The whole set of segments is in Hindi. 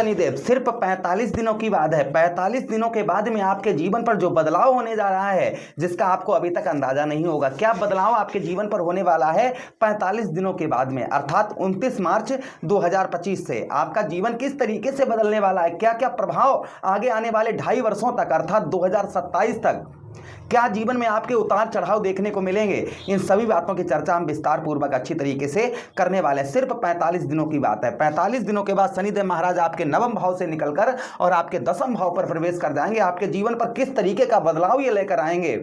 शनिदेव सिर्फ 45 दिनों की बात है। 45 दिनों के बाद में आपके जीवन पर जो बदलाव होने जा रहा है, जिसका आपको अभी तक अंदाजा नहीं होगा। क्या बदलाव आपके जीवन पर होने वाला है 45 दिनों के बाद में, अर्थात 29 मार्च 2025 से आपका जीवन किस तरीके से बदलने वाला है, क्या क्या प्रभाव आगे आने वाले 2.5 वर्षों तक अर्थात 2027 तक क्या जीवन में आपके उतार चढ़ाव देखने को मिलेंगे, इन सभी बातों की चर्चा हम विस्तार पूर्वक अच्छी तरीके से करने वाले हैं। सिर्फ 45 दिनों की बात है। 45 दिनों के बाद शनिदेव महाराज आपके नवम भाव से निकलकर और आपके दसम भाव पर प्रवेश कर जाएंगे। आपके जीवन पर किस तरीके का बदलाव ये लेकर आएंगे,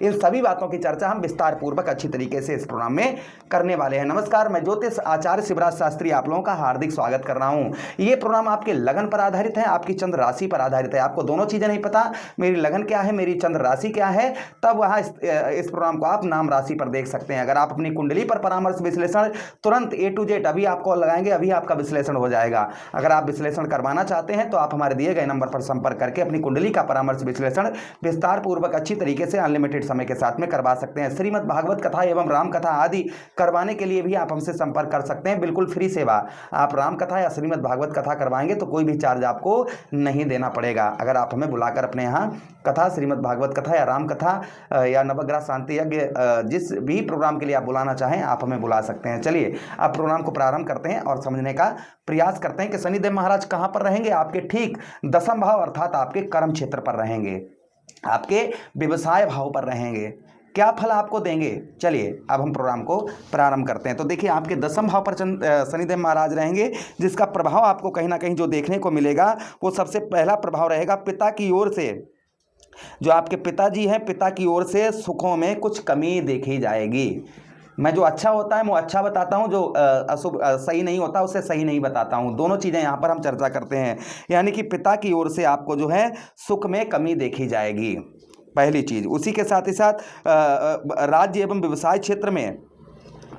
इन सभी बातों की चर्चा हम विस्तार पूर्वक अच्छी तरीके से इस प्रोग्राम में करने वाले हैं। नमस्कार, मैं ज्योतिष आचार्य शिवराज शास्त्री आप लोगों का हार्दिक स्वागत कर रहा हूं। ये प्रोग्राम आपके लगन पर आधारित है, आपकी चंद्र राशि पर आधारित है। आपको दोनों चीजें नहीं पता, मेरी लगन क्या है, मेरी चंद्र राशि क्या है, तब वहां इस प्रोग्राम को आप नाम राशि पर देख सकते हैं। अगर आप अपनी कुंडली पर परामर्श विश्लेषण तुरंत A to Z अभी आप कॉल लगाएंगे, अभी आपका विश्लेषण हो जाएगा। अगर आप विश्लेषण करवाना चाहते हैं तो आप हमारे दिए गए नंबर पर संपर्क करके अपनी कुंडली का परामर्श विश्लेषण विस्तार पूर्वक अच्छी तरीके से अनलिमिटेड समय के साथ में करवा सकते हैं। श्रीमद् भागवत कथा एवं राम कथा आदि करवाने के लिए भी आप हमसे संपर्क कर सकते हैं, बिल्कुल फ्री सेवा। आप राम कथा या श्रीमद् भागवत कथा करवाएंगे तो कोई भी चार्ज आपको नहीं देना पड़ेगा। अगर आप हमें बुलाकर अपने यहाँ कथा, श्रीमद् भागवत कथा या राम कथा या नवग्रह शांति यज्ञ, जिस भी प्रोग्राम के लिए आप बुलाना चाहें आप हमें बुला सकते हैं। चलिए अब प्रोग्राम को प्रारंभ करते हैं और समझने का प्रयास करते हैं कि शनिदेव महाराज कहां पर रहेंगे। आपके ठीक दसम भाव अर्थात आपके कर्म क्षेत्र पर रहेंगे, आपके व्यवसाय भाव पर रहेंगे। क्या फल आपको देंगे, चलिए अब हम प्रोग्राम को प्रारंभ करते हैं। तो देखिए आपके दसम भाव पर शनिदेव महाराज रहेंगे, जिसका प्रभाव आपको कहीं ना कहीं जो देखने को मिलेगा वो सबसे पहला प्रभाव रहेगा पिता की ओर से। जो आपके पिताजी हैं, पिता की ओर से सुखों में कुछ कमी देखी जाएगी। मैं जो अच्छा होता है वो अच्छा बताता हूँ, जो अशुभ सही नहीं होता उसे सही नहीं बताता हूँ। दोनों चीज़ें यहाँ पर हम चर्चा करते हैं। यानी कि पिता की ओर से आपको जो है सुख में कमी देखी जाएगी, पहली चीज़। उसी के साथ ही साथ राज्य एवं व्यवसाय क्षेत्र में,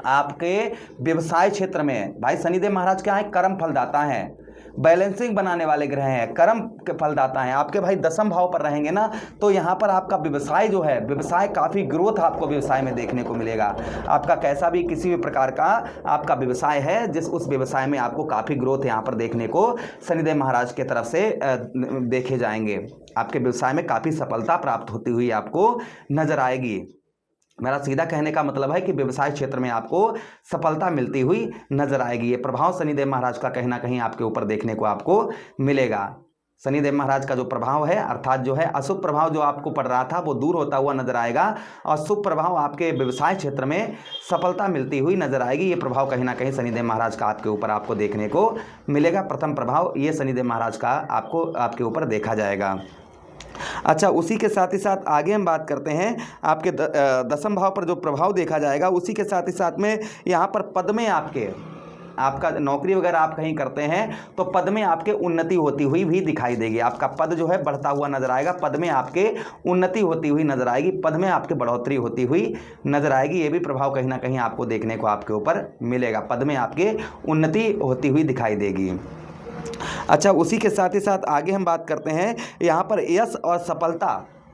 आपके व्यवसाय क्षेत्र में भाई शनिदेव महाराज क्या है, कर्म फलदाता हैं, बैलेंसिंग बनाने वाले ग्रह हैं, कर्म के फलदाता हैं। आपके भाई दसम भाव पर रहेंगे ना, तो यहाँ पर आपका व्यवसाय जो है, व्यवसाय काफ़ी ग्रोथ आपको व्यवसाय में देखने को मिलेगा। आपका कैसा भी किसी भी प्रकार का आपका व्यवसाय है, जिस उस व्यवसाय में आपको काफ़ी ग्रोथ यहाँ पर देखने को शनिदेव महाराज की तरफ से देखे जाएंगे। आपके व्यवसाय में काफ़ी सफलता प्राप्त होती हुई आपको नजर आएगी। मेरा सीधा कहने का मतलब है कि व्यवसाय क्षेत्र में आपको सफलता मिलती हुई नजर आएगी। ये प्रभाव शनिदेव महाराज का कहीं ना कहीं आपके ऊपर देखने को आपको मिलेगा। शनिदेव महाराज का जो प्रभाव है, अर्थात जो है अशुभ प्रभाव जो आपको पड़ रहा था वो दूर होता हुआ नजर आएगा और शुभ प्रभाव आपके व्यवसाय क्षेत्र में सफलता मिलती हुई नजर आएगी। ये प्रभाव कहीं ना कहीं शनिदेव महाराज का आपके ऊपर आपको देखने को मिलेगा। प्रथम प्रभाव ये शनिदेव महाराज का आपके ऊपर देखा जाएगा। अच्छा, उसी के साथ ही साथ आगे हम बात करते हैं आपके दसम भाव पर जो प्रभाव देखा जाएगा। उसी के साथ ही साथ में यहाँ पर पद में आपका नौकरी वगैरह आप कहीं करते हैं तो पद में आपके उन्नति होती हुई भी दिखाई देगी। आपका पद जो है बढ़ता हुआ नजर आएगा, पद में आपके उन्नति होती हुई नजर आएगी, पद में आपके बढ़ोतरी होती हुई नजर आएगी। ये भी प्रभाव कहीं ना कहीं आपको देखने को आपके ऊपर मिलेगा, पद में आपके उन्नति होती हुई दिखाई देगी। अच्छा, उसी के साथ ही साथ आगे हम बात करते हैं यहाँ पर यश और सफलता।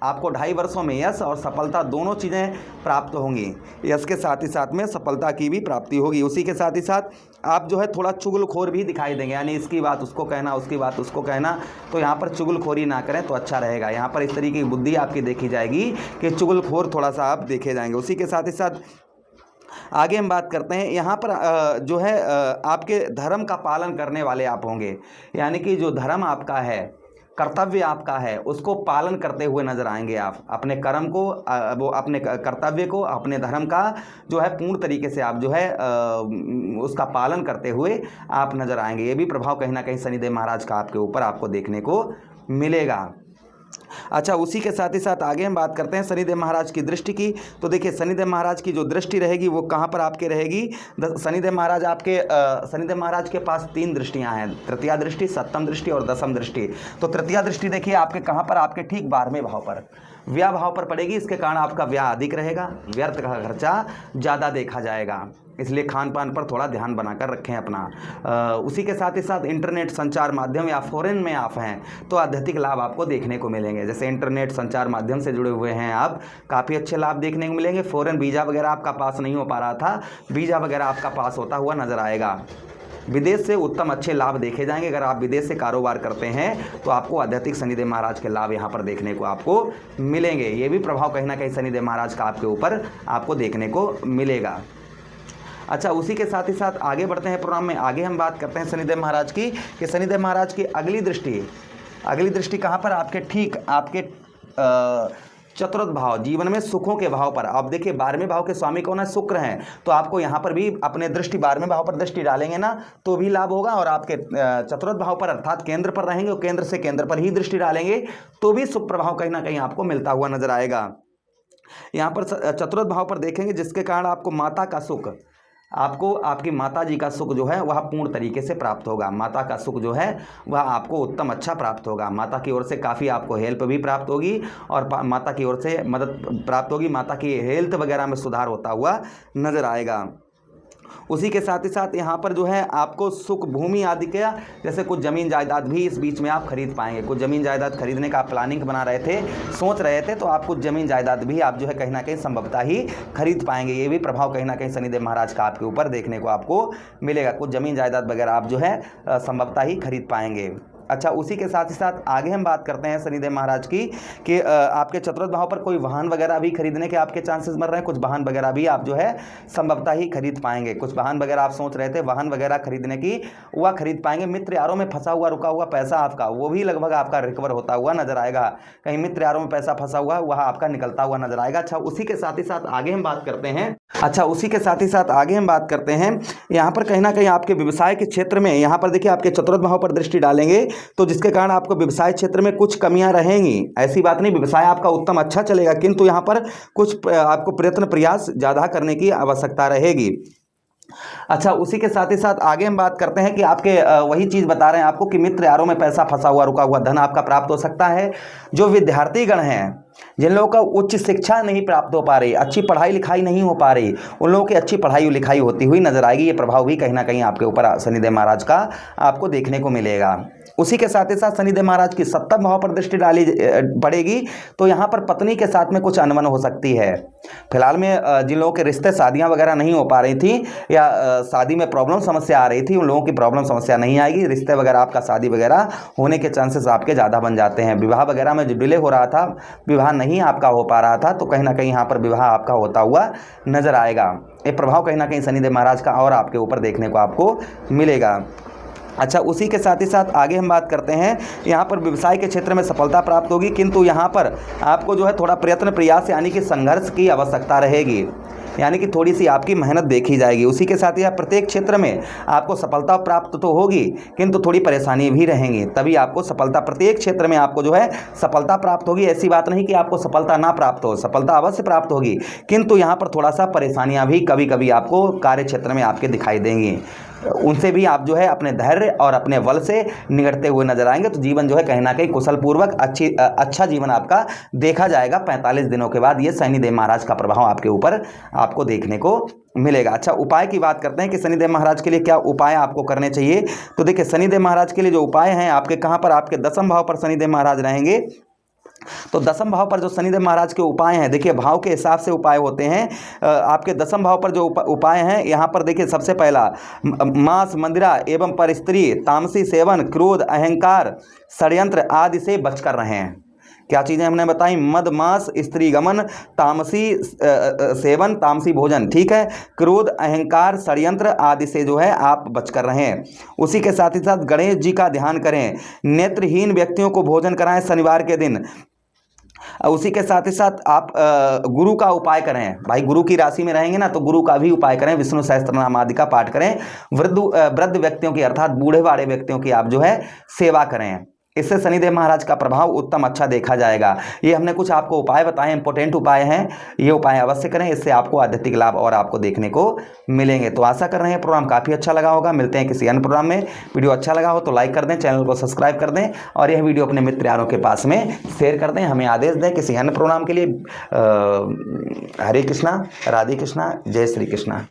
आपको 2.5 वर्षों में यश और सफलता दोनों चीज़ें प्राप्त होंगी। यश के साथ ही साथ में सफलता की भी प्राप्ति होगी। उसी के साथ ही साथ आप जो है थोड़ा चुगलखोर भी दिखाई देंगे, यानी इसकी बात उसको कहना, उसकी बात उसको कहना। तो यहाँ पर चुगलखोरी ना करें तो अच्छा रहेगा। यहाँ पर इस तरीके की बुद्धि आपकी देखी जाएगी कि चुगलखोर थोड़ा सा आप देखे जाएंगे। उसी के साथ ही साथ आगे हम बात करते हैं यहाँ पर जो है आपके धर्म का पालन करने वाले आप होंगे। यानी कि जो धर्म आपका है, कर्तव्य आपका है, उसको पालन करते हुए नजर आएंगे। आप अपने कर्म को, वो अपने कर्तव्य को, अपने धर्म का जो है पूर्ण तरीके से आप जो है उसका पालन करते हुए आप नजर आएंगे। ये भी प्रभाव कहीं ना कहीं शनिदेव महाराज का आपके ऊपर आपको देखने को मिलेगा। अच्छा, उसी के साथ ही साथ आगे हम बात करते हैं शनिदेव महाराज की दृष्टि की। तो देखिए शनिदेव महाराज की जो दृष्टि रहेगी वो कहाँ पर आपके रहेगी। शनिदेव महाराज के पास 3 दृष्टियां हैं, तृतीया दृष्टि, सप्तम दृष्टि और दसम दृष्टि। तो तृतीया दृष्टि देखिए आपके कहाँ पर, आपके ठीक 12वें भाव पर, व्यय भाव पर पड़ेगी। इसके कारण आपका व्यय अधिक रहेगा, व्यर्थ का खर्चा ज़्यादा देखा जाएगा, इसलिए खान पान पर थोड़ा ध्यान बनाकर रखें अपना। उसी के साथ ही साथ इंटरनेट संचार माध्यम या फॉरेन में आप हैं तो आध्यात्मिक लाभ आपको देखने को मिलेंगे। जैसे इंटरनेट संचार माध्यम से जुड़े हुए हैं आप, काफ़ी अच्छे लाभ देखने को मिलेंगे। फॉरेन वीज़ा वगैरह आपका पास नहीं हो पा रहा था, वीज़ा वगैरह आपका पास होता हुआ नजर आएगा। विदेश से उत्तम अच्छे लाभ देखे जाएंगे। अगर आप विदेश से कारोबार करते हैं तो आपको आध्यात्मिक शनिदेव महाराज के लाभ यहाँ पर देखने को आपको मिलेंगे। ये भी प्रभाव कहीं ना कहीं शनिदेव महाराज का आपके ऊपर आपको देखने को मिलेगा। अच्छा, उसी के साथ ही साथ आगे बढ़ते हैं प्रोग्राम में। आगे हम बात करते हैं शनिदेव महाराज की कि शनिदेव महाराज की अगली दृष्टि कहाँ पर? आपके चतुर्थ भाव, जीवन में सुखों के भाव पर। आप देखिए 12वें भाव के स्वामी कौन है? शुक्र हैं। तो आपको यहाँ पर भी अपने दृष्टि 12वें भाव पर दृष्टि डालेंगे ना तो भी लाभ होगा, और आपके चतुर्थ भाव पर अर्थात केंद्र पर रहेंगे और केंद्र से केंद्र पर ही दृष्टि डालेंगे तो भी शुभ प्रभाव कहीं ना कहीं आपको मिलता हुआ नजर आएगा। यहाँ पर चतुर्थ भाव पर देखेंगे जिसके कारण आपको माता का सुख, आपको आपकी माता जी का सुख जो है वह पूर्ण तरीके से प्राप्त होगा। माता का सुख जो है वह आपको उत्तम अच्छा प्राप्त होगा। माता की ओर से काफ़ी आपको हेल्प भी प्राप्त होगी और माता की ओर से मदद प्राप्त होगी। माता की हेल्थ वगैरह में सुधार होता हुआ नज़र आएगा। उसी के साथ ही साथ यहाँ पर जो है आपको सुख भूमि आदि का, जैसे कुछ ज़मीन जायदाद भी इस बीच में आप खरीद पाएंगे। कुछ ज़मीन जायदाद खरीदने का आप प्लानिंग बना रहे थे, सोच रहे थे, तो आप कुछ ज़मीन जायदाद भी आप जो है कहीं ना कहीं संभवतः ही खरीद पाएंगे। ये भी प्रभाव कहीं ना कहीं शनिदेव महाराज का आपके ऊपर देखने को आपको मिलेगा। कुछ ज़मीन जायदाद वगैरह आप जो है संभवतः ही खरीद पाएंगे। अच्छा, उसी के साथ ही साथ आगे हम बात करते हैं शनिदेव महाराज की कि आपके चतुर्थ भाव पर कोई वाहन वगैरह भी खरीदने के आपके चांसेस बन रहे हैं। कुछ वाहन वगैरह भी आप जो है संभवतः ही खरीद पाएंगे। कुछ वाहन वगैरह आप सोच रहे थे वाहन वगैरह खरीदने की, वह खरीद पाएंगे। मित्र यारों में फंसा हुआ रुका हुआ पैसा आपका, वो भी लगभग आपका रिकवर होता हुआ नजर आएगा। कहीं मित्र यारों में पैसा फंसा हुआ वह आपका निकलता हुआ नजर आएगा। अच्छा, उसी के साथ ही साथ आगे हम बात करते हैं यहाँ पर कहीं ना कहीं आपके व्यवसाय के क्षेत्र में, यहाँ पर देखिए आपके चतुर्थ भाव पर दृष्टि डालेंगे तो जिसके कारण आपको व्यवसाय क्षेत्र में कुछ कमियां रहेंगी। ऐसी बात नहीं, व्यवसाय आपका उत्तम अच्छा चलेगा, किंतु यहाँ पर कुछ आपको प्रयास ज़्यादा करने की आवश्यकता रहेगी। अच्छा, उसी के साथ ही साथ आगे हम बात करते हैं कि आपके वही चीज़ बता रहे हैं आपको कि मित्र यारों में पैसा फंसा हुआ रुका हुआ धन आपका प्राप्त हो सकता है। जो विद्यार्थीगण हैं, जिन लोगों का उच्च शिक्षा नहीं प्राप्त हो पा रही, अच्छी पढ़ाई लिखाई नहीं हो पा रही, उन लोगों की अच्छी पढ़ाई लिखाई होती हुई नजर आएगी। ये प्रभाव भी कहीं ना कहीं आपके ऊपर शनिदेव महाराज का आपको देखने को मिलेगा। उसी के साथ ही साथ शनिदेव महाराज की सप्तम भाव पर दृष्टि डाली पड़ेगी तो यहाँ पर पत्नी के साथ में कुछ अनबन हो सकती है। फिलहाल में जिन लोगों के रिश्ते शादियाँ वगैरह नहीं हो पा रही थी या शादी में प्रॉब्लम समस्या आ रही थी, उन लोगों की प्रॉब्लम समस्या नहीं आएगी। रिश्ते वगैरह आपका शादी वगैरह होने के चांसेस आपके ज़्यादा बन जाते हैं। विवाह वगैरह में जो डिले हो रहा था, विवाह नहीं आपका हो पा रहा था, तो कहीं ना कहीं यहाँ पर विवाह आपका होता हुआ नजर आएगा। ये प्रभाव कहीं ना कहीं शनिदेव महाराज का और आपके ऊपर देखने को आपको मिलेगा। अच्छा, उसी के साथ ही साथ आगे हम बात करते हैं यहाँ पर व्यवसाय के क्षेत्र में सफलता प्राप्त होगी, किंतु यहाँ पर आपको जो है थोड़ा प्रयास यानी कि संघर्ष की आवश्यकता रहेगी, यानी कि थोड़ी सी आपकी मेहनत देखी जाएगी। उसी के साथ ही प्रत्येक क्षेत्र में आपको सफलता प्राप्त तो होगी, किंतु थोड़ी परेशानी भी रहेंगी, तभी आपको सफलता, प्रत्येक क्षेत्र में आपको जो है सफलता प्राप्त होगी। ऐसी बात नहीं कि आपको सफलता ना प्राप्त हो, सफलता अवश्य प्राप्त होगी, किंतु यहाँ पर थोड़ा सा परेशानियाँ भी कभी कभी आपको कार्य क्षेत्र में आपके दिखाई देंगी। उनसे भी आप जो है अपने धैर्य और अपने बल से निकटते हुए नजर आएंगे, तो जीवन जो है कहीं ना कहीं कुशल पूर्वक अच्छा जीवन आपका देखा जाएगा। 45 दिनों के बाद ये शनिदेव महाराज का प्रभाव आपके ऊपर आपको देखने को मिलेगा। अच्छा, उपाय की बात करते हैं कि शनिदेव महाराज के लिए क्या उपाय आपको करने चाहिए। तो देखिए, शनिदेव महाराज के लिए जो उपाय हैं आपके कहाँ पर, आपके दसम भाव पर शनिदेव महाराज रहेंगे। तो दसम भाव पर जो शनिदेव महाराज के उपाय हैं, देखिए भाव के हिसाब से उपाय होते हैं। आपके दसम भाव पर जो उपाय हैं, यहाँ पर देखिए सबसे पहला मांस, मंदिरा एवं परस्त्री, तामसी सेवन, क्रोध, अहंकार, षड्यंत्र आदि से बचकर रहें। क्या चीज़ें हमने बताई? मद, मांस, स्त्री गमन, तामसी सेवन, तामसी भोजन, ठीक है। क्रोध, अहंकार, षड्यंत्र आदि से जो है आप बचकर रहें। उसी के साथ ही साथ गणेश जी का ध्यान करें। नेत्रहीन व्यक्तियों को भोजन कराएं शनिवार के दिन। उसी के साथ ही साथ आप गुरु का उपाय करें। भाई गुरु की राशि में रहेंगे ना, तो गुरु का भी उपाय करें। विष्णु सहस्त्रनाम आदि का पाठ करें। वृद्ध व्यक्तियों की अर्थात बूढ़े बाड़े व्यक्तियों की आप जो है सेवा करें। इससे शनिदेव महाराज का प्रभाव उत्तम अच्छा देखा जाएगा। ये हमने कुछ आपको उपाय बताए, इंपॉर्टेंट उपाय हैं, ये उपाय अवश्य करें, इससे आपको आध्यात्मिक लाभ और आपको देखने को मिलेंगे। तो आशा कर रहे हैं प्रोग्राम काफ़ी अच्छा लगा होगा। मिलते हैं किसी अन्य प्रोग्राम में। वीडियो अच्छा लगा हो तो लाइक कर दें, चैनल को सब्सक्राइब कर दें और यह वीडियो अपने मित्र यारों के पास में शेयर कर दें। हमें आदेश दें किसी अन्य प्रोग्राम के लिए। हरे कृष्णा, राधे कृष्णा, जय श्री कृष्णा।